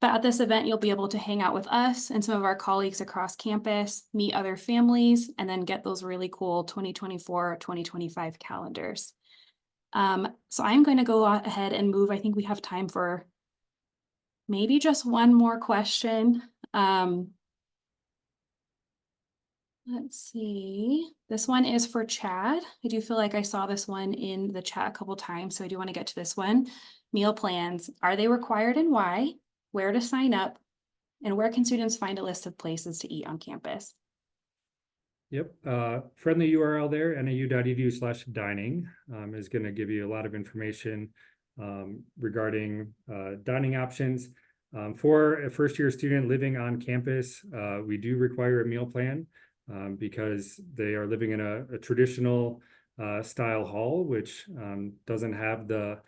But at this event, you'll be able to hang out with us and some of our colleagues across campus, meet other families, and then get those really cool 2024-2025 calendars. So I'm going to go ahead and move. I think we have time for maybe just one more question. Let's see. This one is for Chad. I do feel like I saw this one in the chat a couple times, so I do want to get to this one. Meal plans. Are they required and why? Where to sign up? And where can students find a list of places to eat on campus? Yep. Friendly URL there, nau.edu/dining, is going to give you a lot of information regarding dining options. For a first-year student living on campus, we do require a meal plan because they are living in a traditional style hall, which doesn't have the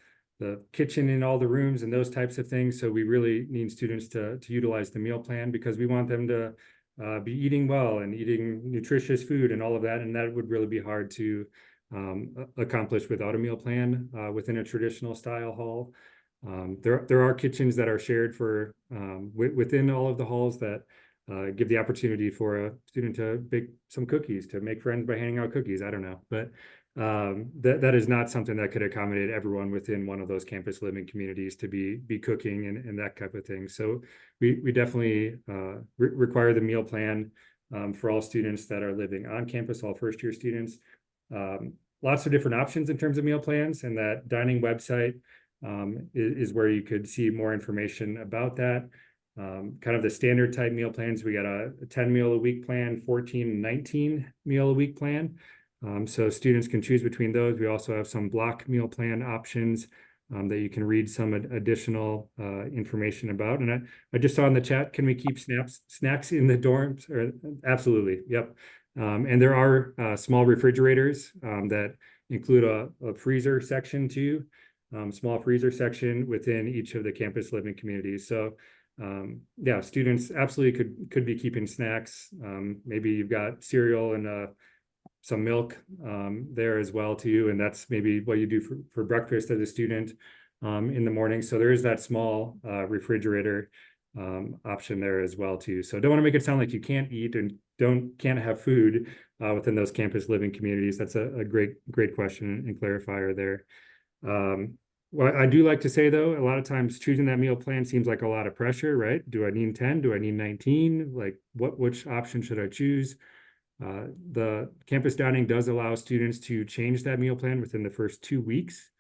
the kitchen in all the rooms and those types of things. So we really need students to utilize the meal plan because we want them to be eating well and eating nutritious food and all of that. And that would really be hard to accomplish without a meal plan within a traditional style hall. There are kitchens that are shared for within all of the halls that give the opportunity for a student to bake some cookies, to make friends by handing out cookies. I don't know, but that is not something that could accommodate everyone within one of those campus living communities to be cooking and that type of thing. So we definitely require the meal plan for all students that are living on campus, all first year students. Lots of different options in terms of meal plans, and that dining website is where you could see more information about that. Kind of the standard type meal plans. We got a 10 meal a week plan, 14 and 19 meal a week plan. So students can choose between those. We also have some block meal plan options that you can read some additional information about. And I just saw in the chat, can we keep snacks in the dorms? Or, absolutely, yep. And there are small refrigerators that include a freezer section too, small freezer section within each of the campus living communities. So yeah, students absolutely could be keeping snacks. Maybe you've got cereal and some milk there as well too, and that's maybe what you do for breakfast as a student in the morning. So there is that small refrigerator option there as well too. So don't want to make it sound like you can't eat and can't have food within those campus living communities. That's a great question and clarifier there. Well, I do like to say though, a lot of times choosing that meal plan seems like a lot of pressure, right? Do I need 10? Do I need 19? Like which option should I choose? The campus dining does allow students to change that meal plan within the first 2 weeks.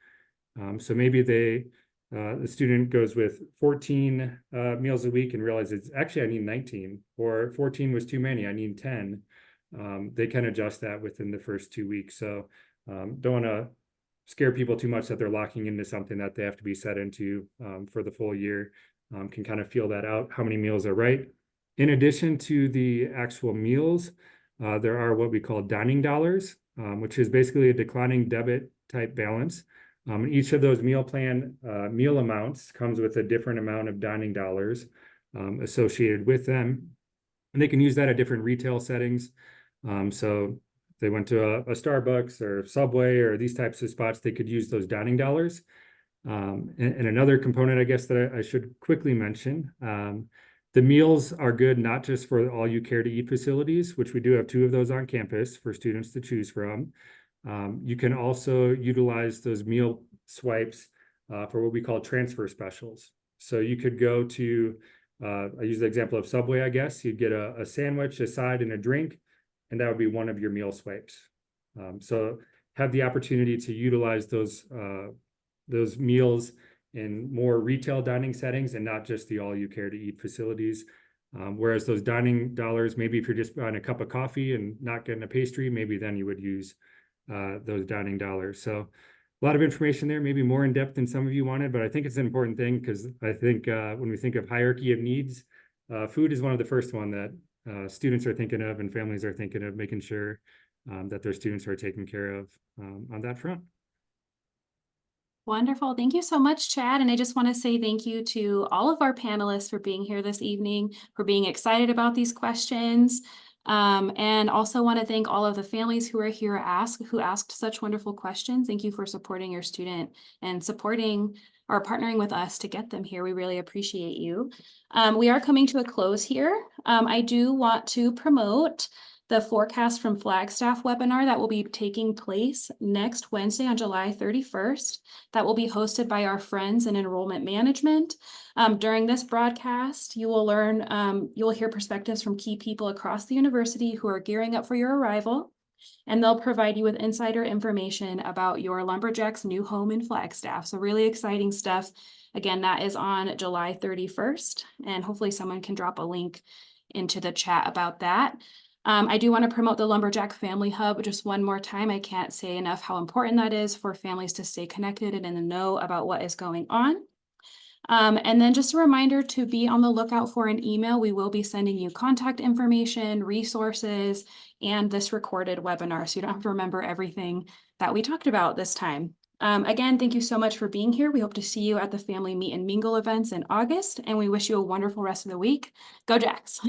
So maybe the student goes with 14 meals a week and realizes, actually, I need 19, or 14 was too many, I need 10. They can adjust that within the first 2 weeks. So don't want to scare people too much that they're locking into something that they have to be set into for the full year. Can kind of feel that out, how many meals are right. In addition to the actual meals, there are what we call dining dollars, which is basically a declining debit type balance. Each of those meal plan meal amounts comes with a different amount of dining dollars associated with them. And they can use that at different retail settings. So if they went to a Starbucks or Subway or these types of spots, they could use those dining dollars. And another component, I guess, that I should quickly mention, the meals are good not just for all you care to eat facilities, which we do have 2 of those on campus for students to choose from. You can also utilize those meal swipes for what we call transfer specials. So you could go to, I use the example of Subway, I guess. You'd get a sandwich, a side, and a drink, and that would be one of your meal swipes. So have the opportunity to utilize those meals in more retail dining settings and not just the all you care to eat facilities. Whereas those dining dollars, maybe if you're just buying a cup of coffee and not getting a pastry, maybe then you would use those dining dollars. So a lot of information there, maybe more in depth than some of you wanted, but I think it's an important thing because I think when we think of hierarchy of needs, food is one of the first one that students are thinking of and families are thinking of, making sure that their students are taken care of on that front. Wonderful. Thank you so much, Chad. And I just want to say thank you to all of our panelists for being here this evening, for being excited about these questions. And also want to thank all of the families who are here who asked such wonderful questions. Thank you for supporting your student and supporting or partnering with us to get them here. We really appreciate you. We are coming to a close here. I do want to promote the Forecast from Flagstaff webinar that will be taking place next Wednesday on July 31st. That will be hosted by our friends in enrollment management. During this broadcast, you will learn, you will hear perspectives from key people across the university who are gearing up for your arrival, and they'll provide you with insider information about your Lumberjack's new home in Flagstaff. So really exciting stuff. Again, that is on July 31st, and hopefully someone can drop a link into the chat about that. I do want to promote the Lumberjack Family Hub just one more time. I can't say enough how important that is for families to stay connected and in the know about what is going on. And then just a reminder to be on the lookout for an email. We will be sending you contact information, resources, and this recorded webinar, so you don't have to remember everything that we talked about this time. Again, thank you so much for being here. We hope to see you at the family meet and mingle events in August, and we wish you a wonderful rest of the week. Go Jacks!